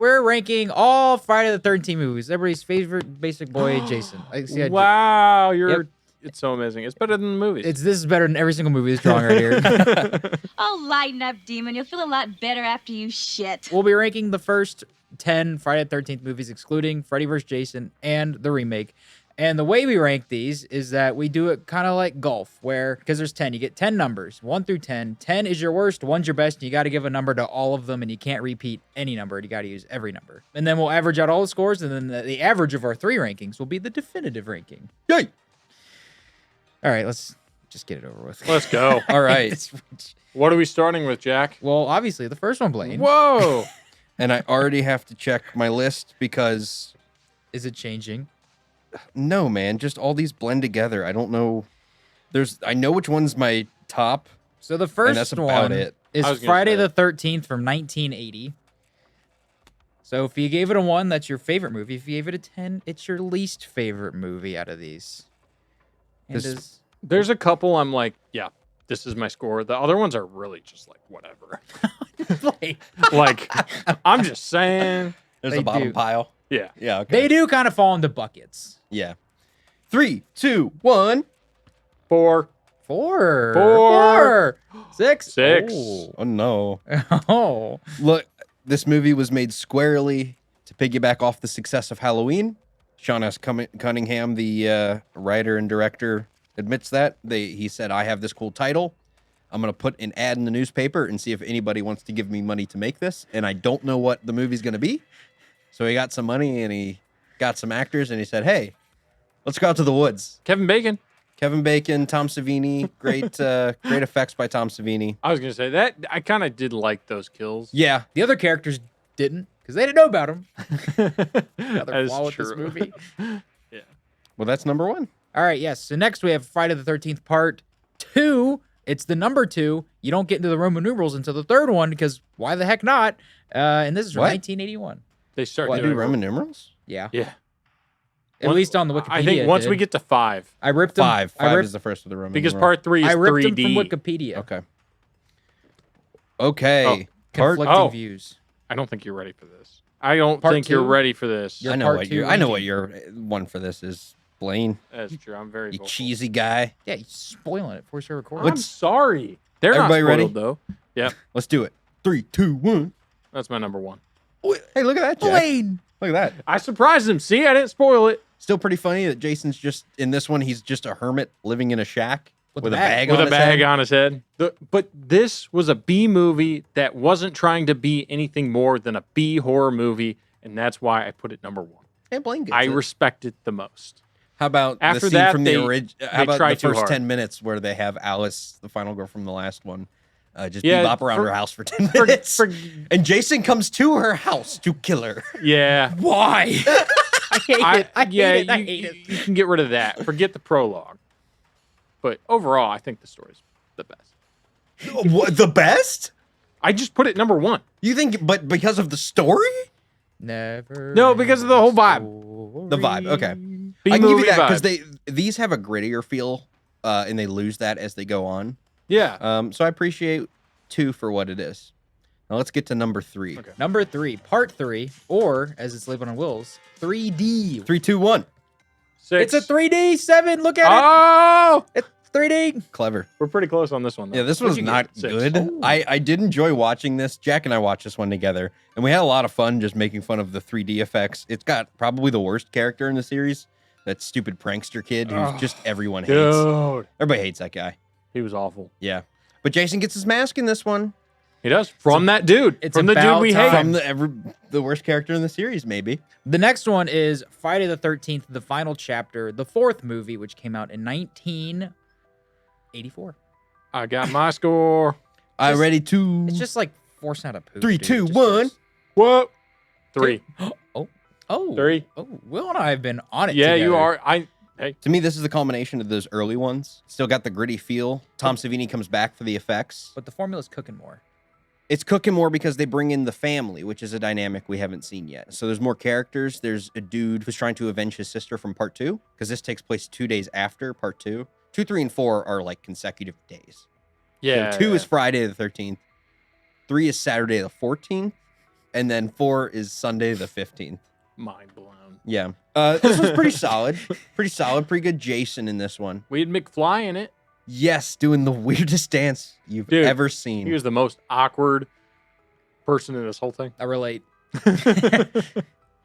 we're ranking all Friday the 13th movies. Everybody's favorite basic boy, Jason. Wow, Yep. It's so amazing. It's better than the movies. This is better than every single movie that's drawing right here. Oh, lighten up, Demon. You'll feel a lot better after you shit. We'll be ranking the first 10 Friday the 13th movies, excluding Freddy vs. Jason and the remake. And the way we rank these is that we do it kind of like golf, where, because there's 10, you get 10 numbers, 1 through 10. 10 is your worst, 1's your best, and you got to give a number to all of them, and you can't repeat any number. You got to use every number. And then we'll average out all the scores, and then the average of our 3 rankings will be the definitive ranking. Yay! All right, let's just get it over with. Let's go. All right. What are we starting with, Jack? Well, obviously, the first one, Blaine. Whoa. And I already have to check my list because... Is it changing? No, man. Just all these blend together. I don't know. I know which one's my top. So the first that's one about it. is I was gonna Friday say. the 13th from 1980. So if you gave it a 1, that's your favorite movie. If you gave it a 10, it's your least favorite movie out of these. And There's a couple I'm like, yeah, this is my score. The other ones are really just like, whatever. Like, I'm just saying. There's They a bottom do. pile. Yeah. Yeah, okay. They do kind of fall into buckets. Yeah. 3, 2, 1. 4. 4. Four. 6. 6. Oh, no. Oh. Look, this movie was made squarely to piggyback off the success of Halloween. Sean S. Cunningham, the writer and director, admits that. He said, I have this cool title. I'm going to put an ad in the newspaper and see if anybody wants to give me money to make this. And I don't know what the movie's going to be. So he got some money and he got some actors and he said, hey, let's go out to the woods. Kevin Bacon. Kevin Bacon, Tom Savini, great effects by Tom Savini. I was going to say that. I kind of did like those kills. Yeah. The other characters didn't, because they didn't know about him. That Another is flaw with this true. movie. Yeah. Well, that's number 1. All right, yes. So next we have Friday the 13th Part 2. It's the number 2. You don't get into the Roman numerals until the third one, because why the heck not? And this is from What? 1981. They start What, doing do Roman numerals? Yeah. Yeah. At least on the Wikipedia. I think once it we did. get to 5, I ripped them. 5. I 5 ripped, is the first of the Roman because numeral. part 3 is I ripped 3D. them from Wikipedia. Okay. Okay. Part, Conflicting views. I don't think you're ready for this. I don't Part think you're 2? ready for this. Your I know part what 2 your I know what ranking. your one for this is, Blaine. That's true. I'm very You vocal. cheesy guy. Yeah, you're spoiling it before we start recording. I'm sorry. They're Everybody not ready? spoiled, though. Yep. Let's do it. 3, 2, 1. That's my number 1. Hey, look at that, Jack. Blaine! Look at that. I surprised him. See, I didn't spoil it. Still pretty funny that Jason's just in this one. He's just a hermit living in a shack With with a a bag. bag With on a his bag head. on his head. But this was a B movie that wasn't trying to be anything more than a B horror movie, and that's why I put it number 1. Hey, Blaine gets I it. respect it the most. How about After the scene that, from they- the original? How they about try the too first hard. 10 minutes where they have Alice, the final girl from the last one, just Yeah, bebop around for- her house for 10 minutes? And Jason comes to her house to kill her. Yeah. Why? I hate it. I hate it. I you, hate it. you can get rid of that. Forget the prologue. But overall, I think the story's the best. What, the best? I just put it number 1. You think, but because of the story? Never. No, because of the whole vibe. The vibe, okay. B I can give you movie that because vibe. these have a grittier feel, and they lose that as they go on. Yeah. So I appreciate 2 for what it is. Now let's get to number 3. Okay. Number 3, Part 3, or as it's labeled on Will's, 3D. 3, 2, 1. 6. It's a 3D 7. Look at Oh! it. It's 3D. Clever. We're pretty close on this one, though. Yeah, this What'd was you not get? 6. good. Oh. I did enjoy watching this. Jack and I watched this one together, and we had a lot of fun just making fun of the 3D effects. It's got probably the worst character in the series, that stupid prankster kid who's just everyone hates. Dude. Everybody hates that guy. He was awful. Yeah. But Jason gets his mask in this one. He does. From that dude. it's From the dude about we time. hate. From the worst character in the series, maybe. The next one is Friday the 13th, the final chapter, the 4th movie, which came out in 1984. I got my score. I ready to. It's just like forcing out a poop. 3, dude. 2, It just 1. hurts. What? 3. Oh. 3. Oh, Will and I have been on it Yeah, you together. are. Hey. To me, this is the culmination of those early ones. Still got the gritty feel. Tom Savini comes back for the effects. But the formula's cooking more. It's cooking more because they bring in the family, which is a dynamic we haven't seen yet. So there's more characters. There's a dude who's trying to avenge his sister from part 2, because this takes place 2 days after part 2. 2, 3, and 4 are like consecutive days. Yeah. So 2 is Friday the 13th. 3 is Saturday the 14th. and then 4 is Sunday the 15th. Mind blown. Yeah. This was pretty solid. Pretty solid. Pretty good Jason in this one. We had McFly in it. Yes, doing the weirdest dance you've Dude, ever seen. He was the most awkward person in this whole thing. I relate.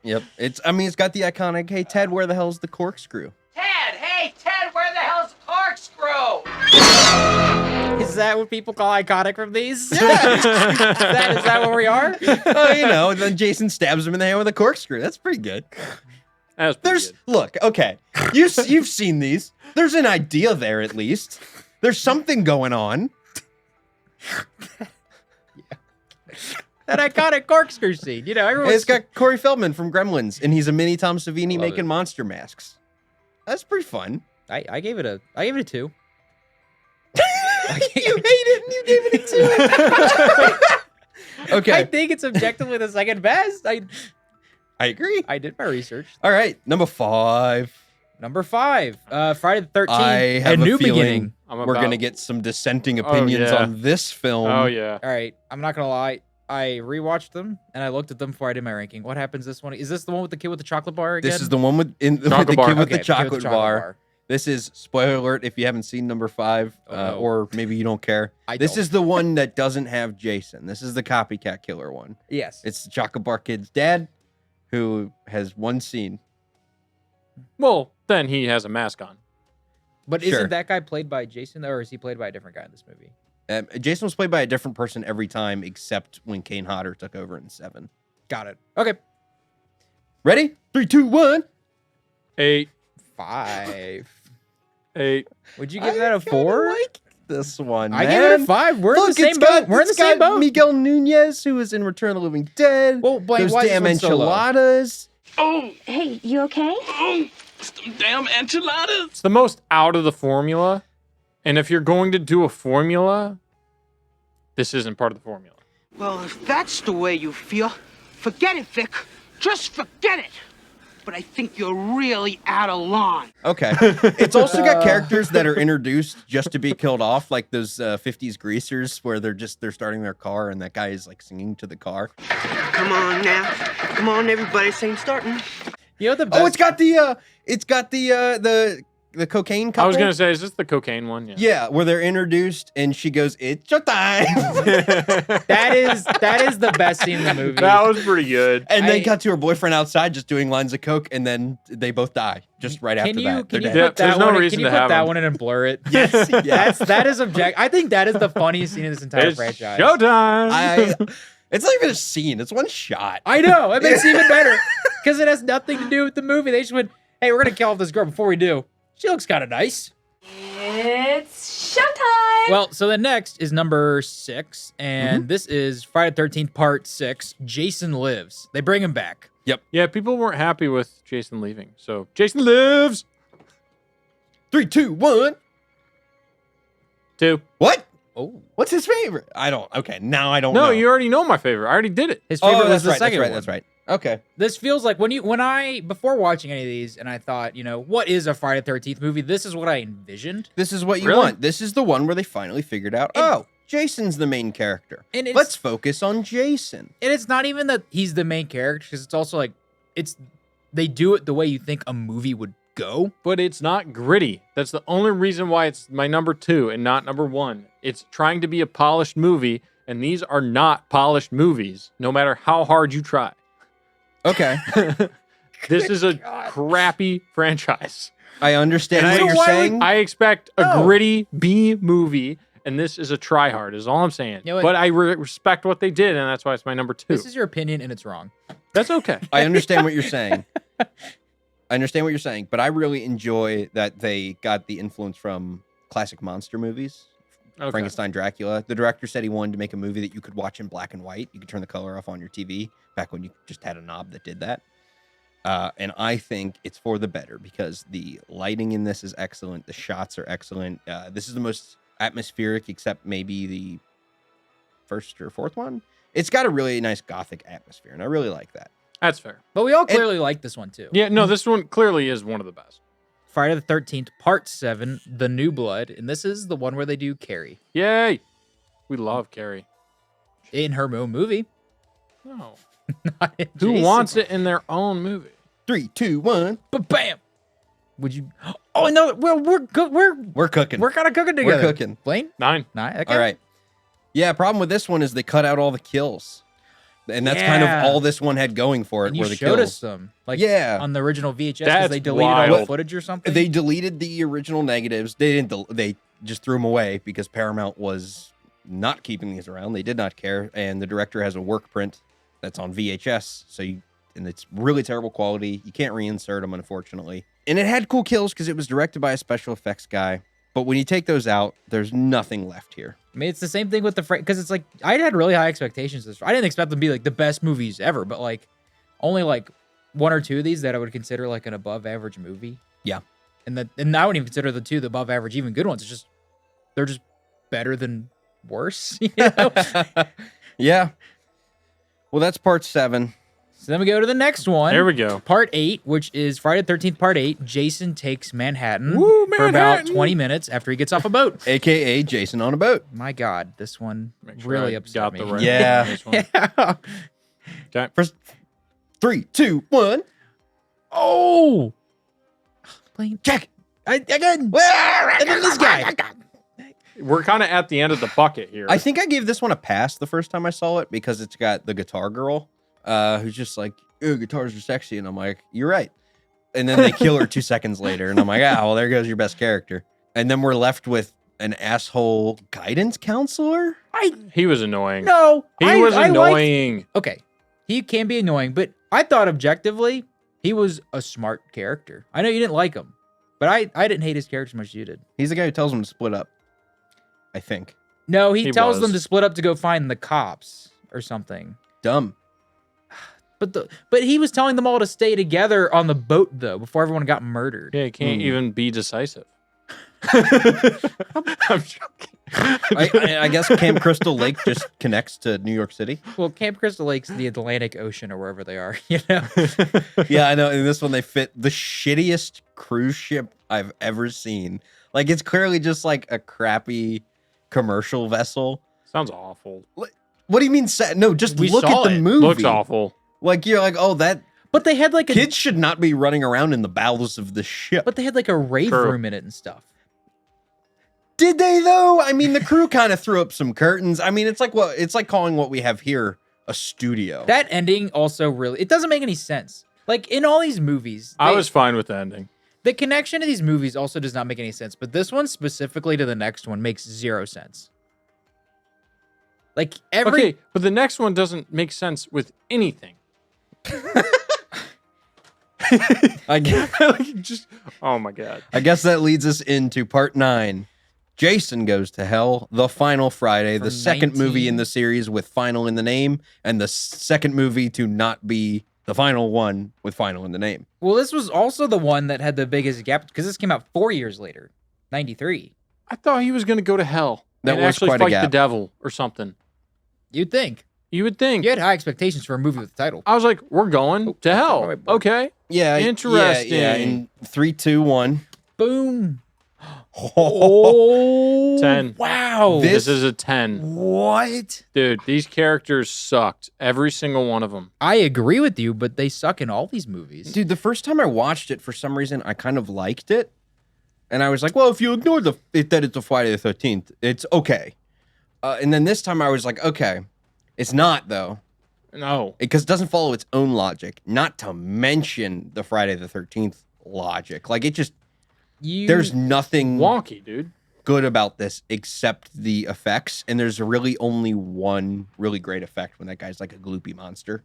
Yep. It's got the iconic, hey, Ted, where the hell's the corkscrew? Ted, hey, Ted, where the hell's the corkscrew? Is that what people call iconic from these? Yeah. is that where we are? Oh, and then Jason stabs him in the hand with a corkscrew. That's pretty good. That was pretty good. Look, okay. You've seen these. There's an idea there at least. There's something going on. That iconic corkscrew scene. You know, everyone's... It's got Corey Feldman from Gremlins, and he's a mini Tom Savini Love making it. monster masks. That's pretty fun. I gave it a 2. You hate it, and you gave it a 2. Okay. I think it's objectively the second best. I agree. I did my research. All right, number 5. Number 5, Friday the 13th, I have A New feeling Beginning. we're gonna get some dissenting opinions yeah. on this film. Oh, yeah. All right, I'm not gonna lie. I rewatched them and I looked at them before I did my ranking. What happens this one? Is this the one with the kid with the chocolate bar again? This is the one with the Chocolate bar. kid with Okay, the chocolate kid with bar. This is, spoiler alert, if you haven't seen number 5, Oh, no. or maybe you don't care. This don't. is the one that doesn't have Jason. This is the copycat killer one. Yes. It's the chocolate bar kid's dad, who has one scene. Well, then he has a mask on. But Sure. isn't that guy played by Jason, or is he played by a different guy in this movie? Jason was played by a different person every time, except when Kane Hodder took over in 7. Got it. Okay. Ready? 3, 2, 1. 8. 5. 8. Would you give that a 4? Like this one, I man. give it a 5. We're in the same boat. We're in the it's got same boat. Miguel Nunez, who was in Return of the Living Dead. Well, Blake, Those why is damn this one so low? enchiladas. Oh, Hey, you okay? some damn enchiladas. It's the most out of the formula. And if you're going to do a formula, this isn't part of the formula. Well, if that's the way you feel, forget it, Vic. Just forget it. But I think you're really out of line. Okay. It's also got characters that are introduced just to be killed off, like those 50s greasers where they're starting their car and that guy is like singing to the car. Come on now. Come on, everybody, same starting. You know the best? Oh, it's got the cocaine couple. I was going to say, is this the cocaine one? Yeah, where they're introduced and she goes, "It's your time." that is the best scene in the movie. That was pretty good. And then I- cut to her boyfriend outside just doing lines of coke, and then they both die just right after that. Can you They're put dead. Yeah, there's that no one? reason Can you to put have that them. one in and blur it? Yes, yes. that is object. I think that is the funniest scene in this entire It's franchise. showtime. It's not even a scene. It's one shot. I know. It makes it even better because it has nothing to do with the movie. They just went, "Hey, we're gonna kill off this girl before we do. She looks kind of nice." It's showtime! Well, so then next is number 6, and this is Friday the 13th Part 6. Jason Lives. They bring him back. Yeah, people weren't happy with Jason leaving. So Jason lives. 3, 2, 1. 2. What? Oh, What's his favorite? I don't. Okay, now I don't No, know. you already know my favorite. I already did it. his favorite was that's the right. second That's right. one. That's right. Okay. This feels like when I before watching any of these, and I thought, what is a Friday the 13th movie? This is what I envisioned. This is what you Really? want. This is the one where they finally figured out. Oh, Jason's the main character. And it's, Let's focus on Jason. And it's not even that he's the main character, because it's also like they do it the way you think a movie would go. But it's not gritty. That's the only reason why it's my number 2 and not number 1. It's trying to be a polished movie, and these are not polished movies, no matter how hard you try. Okay. This is a crappy franchise. I understand And what you're saying. I expect a No. gritty B movie, and this is a try hard, is all I'm saying. You know what? But I respect what they did, and that's why it's my number 2. This is your opinion, and it's wrong. That's okay. I understand what you're saying. I understand what you're saying, but I really enjoy that they got the influence from classic monster movies. Okay. Frankenstein, Dracula. The director said he wanted to make a movie that you could watch in black and white. You could turn the color off on your TV, back when you just had a knob that did that. And I think it's for the better because the lighting in this is excellent. The shots are excellent. This is the most atmospheric, except maybe the first or fourth one. It's got a really nice gothic atmosphere, and I really like that. That's fair. But we all clearly like this one too. Yeah, no, this one clearly is one of the best. Friday the 13th, Part 7, The New Blood. And this is the one where they do Carrie Yay! We love Carrie. in her own movie. No. Who wants it in their own movie? 3, 2, 1. But bam. Would you? Oh no. Well, we're good. We're cooking. We're kind of cooking together. We're cooking. Blaine? 9. 9. Okay. All right. Yeah, problem with this one is they cut out all the kills. And that's kind of Yeah. all this one had going for it, And you were the showed kills. us some, like Yeah. on the original VHS, because That's they deleted all the wild. footage or something. They deleted the original negatives. They didn't. They just threw them away because Paramount was not keeping these around. They did not care, and the director has a work print that's on VHS. And it's really terrible quality. You can't reinsert them, unfortunately. And it had cool kills because it was directed by a special effects guy. But when you take those out, there's nothing left here. I mean, it's the same thing with the because it's like I had really high expectations. I didn't expect them to be like the best movies ever, but like only like 1 or 2 of these that I would consider like an above average movie. Yeah. And I wouldn't even consider the 2 the above average even good ones. It's just they're just better than worse. You know? Yeah. Well, that's part 7. So then we go to the next one. There we go. Part 8, which is Friday the 13th, Part 8. Jason takes Manhattan, Woo, for about Manhattan. 20 minutes after he gets off a boat. AKA Jason on a boat. My God, this one Make sure really I upset got me. the right Yeah. one on this one. Yeah. Okay. First, 3, 2, 1. Oh, playing Check. again. And then this guy. We're kind of at the end of the bucket here. I think I gave this one a pass the first time I saw it because it's got the guitar girl who's just like, "Oh, guitars are sexy," and I'm like, "You're right." And then they kill her 2 seconds later, and I'm like, "Ah, well, there goes your best character." And then we're left with an asshole guidance counselor. He was annoying. No, He I was liked- annoying. okay, he can be annoying, but I thought objectively he was a smart character. I know you didn't like him, but I didn't hate his character as much as you did. He's the guy who tells them to split up, I think. No, he tells them was. to split up to go find the cops or something. Dumb. But he was telling them all to stay together on the boat though before everyone got murdered. Yeah, he can't even be decisive. I'm joking. I guess Camp Crystal Lake just connects to New York City. Well, Camp Crystal Lake's the Atlantic Ocean or wherever they are, you know. Yeah, I know. In this one, they fit the shittiest cruise ship I've ever seen. Like, it's clearly just like a crappy commercial vessel. Sounds awful. What do you mean? No, just We look saw at the it. movie. Looks awful. Like, you're like, oh, that But they had like a kids should not be running around in the bowels of the ship. but they had like a rave True. room in it and stuff. Did they though? I mean, the crew kind of threw up some curtains. I mean, it's like calling what we have here a studio. That ending also really it doesn't make any sense. Like in all these movies, I was fine with the ending. the connection to these movies also does not make any sense. But this one specifically to the next one makes 0 sense. Like every Okay, but the next one doesn't make sense with anything. I guess, Like, just oh my god. I guess that leads us into part 9. Jason Goes to Hell, the final Friday, the From second movie 19 in the series with final in the name, and the second movie to not be the final one with final in the name. well, this was also the one that had the biggest gap because this came out 4 years later, 93. I thought he was gonna go to hell That and was actually quite a fight the gap. devil or something. You'd think You would think. you had high expectations for a movie with the title. I was like, we're going to hell. wait. Okay. Yeah, Interesting. Yeah, in 3, 2, 1. Boom. Oh, 10. Wow. This is a 10. what? Dude, these characters sucked. Every single one of them. I agree with you, but they suck in all these movies. Dude, the first time I watched it, for some reason, I kind of liked it. And I was like, well, if you ignore that it's a Friday the 13th, it's okay. And then this time I was like, okay, it's not, though. No. Because it doesn't follow its own logic, not to mention the Friday the 13th logic. Like, it just, there's nothing Wonky, dude. good about this except the effects. And there's really only one really great effect when that guy's like a gloopy monster.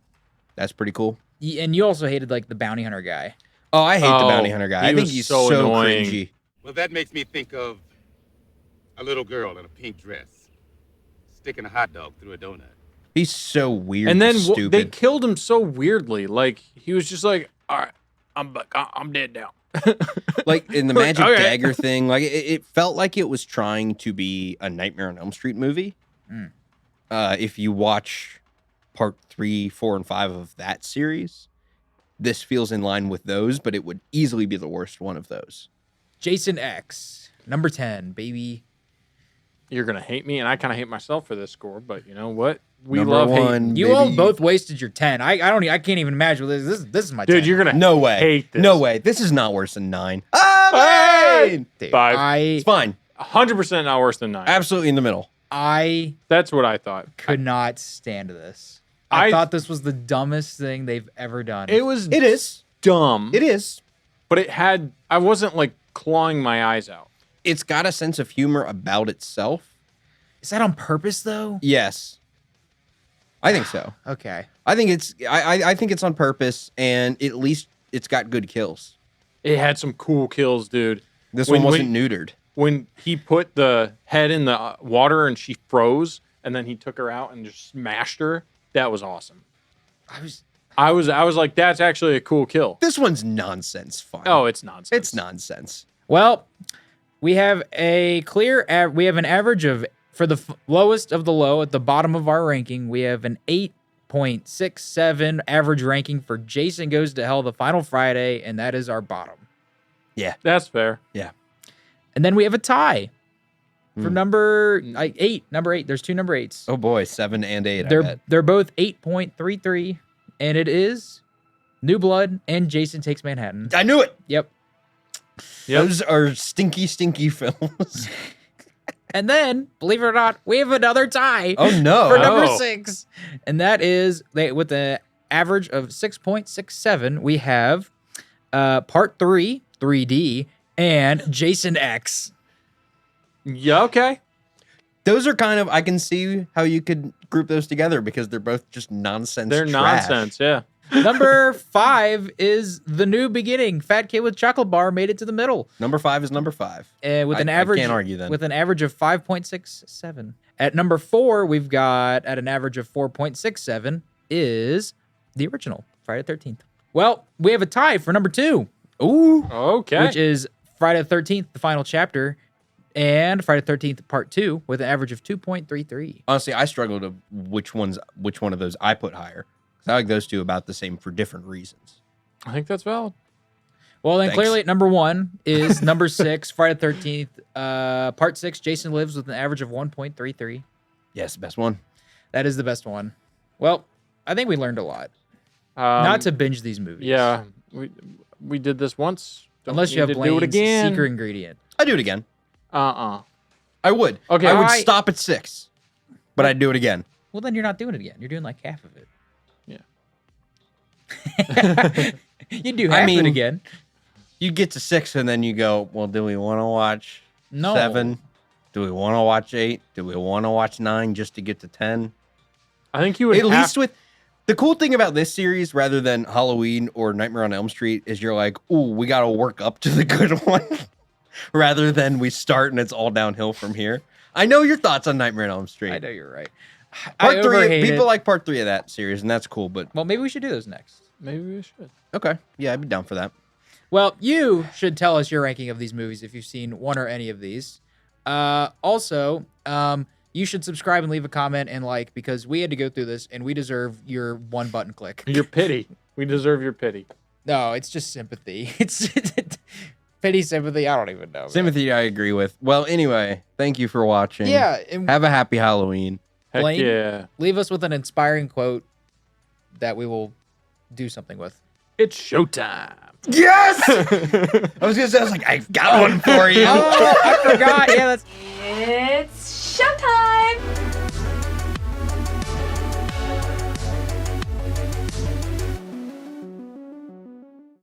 That's pretty cool. And you also hated like the bounty hunter guy. Oh, I hate the Oh, bounty hunter guy. he I think was he's so so annoying. cringy. Well, that makes me think of a little girl in a pink dress sticking a hot dog through a donut. He's so weird And then and they stupid. killed him so weirdly. Like, he was just like, all right, I'm dead now. Like in the magic Okay. dagger thing, like it felt like it was trying to be a Nightmare on Elm Street movie. Mm. If you watch part 3, 4, and 5 of that series, this feels in line with those, but it would easily be the worst one of those. Jason X, number 10, baby. You're gonna hate me, and I kind of hate myself for this score. But you know what? We Number love one, hating. You all baby. both wasted your 10. I can't even imagine what this is my 10. Dude, you're gonna No way. hate this. No way. This is not worse than 9. Hey! Dude, 5. It's fine. 100% not worse than 9. Absolutely in the middle. I That's what I thought. could not stand this. I thought this was the dumbest thing they've ever done. It was It is. dumb. It is. But it had. I wasn't like clawing my eyes out. It's got a sense of humor about itself. Is that on purpose though? Yes. I think so. Okay. I think it's on purpose, and at least it's got good kills. It had some cool kills, dude. This When- one wasn't neutered. When he put the head in the water and she froze, and then he took her out and just smashed her. That was awesome. I was like, that's actually a cool kill. This one's nonsense fun. Oh, it's nonsense. It's nonsense. Well, we have an average of, for the lowest of the low at the bottom of our ranking, we have an 8.67 average ranking for Jason Goes to Hell, the Final Friday, and that is our bottom. That's fair. And then we have a tie for number 8. Number 8. There's 2 number 8s. Oh boy, 7 and 8. I bet. They're both 8.33, and it is New Blood and Jason Takes Manhattan. I knew it. Yep. Those are stinky, stinky films. And then, believe it or not, we have another tie. Oh no. For number Oh. 6. And that is, with an average of 6.67, we have Part 3, 3D, and Jason X. Yeah, okay. Those are kind of, I can see how you could group those together because they're both just nonsense. They're trash. nonsense, yeah. Number 5 is The New Beginning. Fat Kid with Chocolate Bar made it to the middle. Number 5 is number 5. With an I average, can't argue then. With an average of 5.67. At number 4, we've got at an average of 4.67 is the original Friday the 13th. Well, we have a tie for number 2. Ooh. Okay. Which is Friday the 13th, the final chapter, and Friday the 13th, part 2, with an average of 2.33. Honestly, I struggle to which one of those I put higher. 'Cause I like those two about the same for different reasons. I think that's valid. Well, then Thanks. clearly at number 1 is number 6, Friday the 13th, part 6, Jason Lives, with an average of 1.33. Yes, best one. That is the best one. Well, I think we learned a lot. Um, Not to binge these movies. Yeah, we did this once. Don't Unless you need have to do it Blaine's again. secret ingredient. I'd do it again. Uh-uh. I would. Okay. I would I- stop at 6, but I'd do it again. Well, then you're not doing it again. You're doing like half of it. Yeah. You do half it again. You get to 6 and then you go, well, do we want to watch No. 7? Do we want to watch 8? Do we want to watch 9 just to get to 10? I think you would At have least with the cool thing about this series, rather than Halloween or Nightmare on Elm Street, is you're like, ooh, we got to work up to the good one, rather than we start and it's all downhill from here. I know your thoughts on Nightmare on Elm Street. I know you're right. Part 3, overhate people it. like part 3 of that series, and that's cool. But Well, maybe we should do those next. Maybe we should. okay, yeah, I'd be down for that. Well, you should tell us your ranking of these movies if you've seen one or any of these. Also, you should subscribe and leave a comment and like, because we had to go through this and we deserve your one button click. Your pity. We deserve your pity. No, it's just sympathy. It's pity, sympathy. I don't even know. man. Sympathy, I agree with. Well, anyway, thank you for watching. Yeah. And Have a happy Halloween. Heck Blaine? yeah. leave us with an inspiring quote that we will do something with. It's showtime. Yes! I was gonna say, I was like, I've got one for you. Oh, I forgot. Yeah, that's. It's showtime!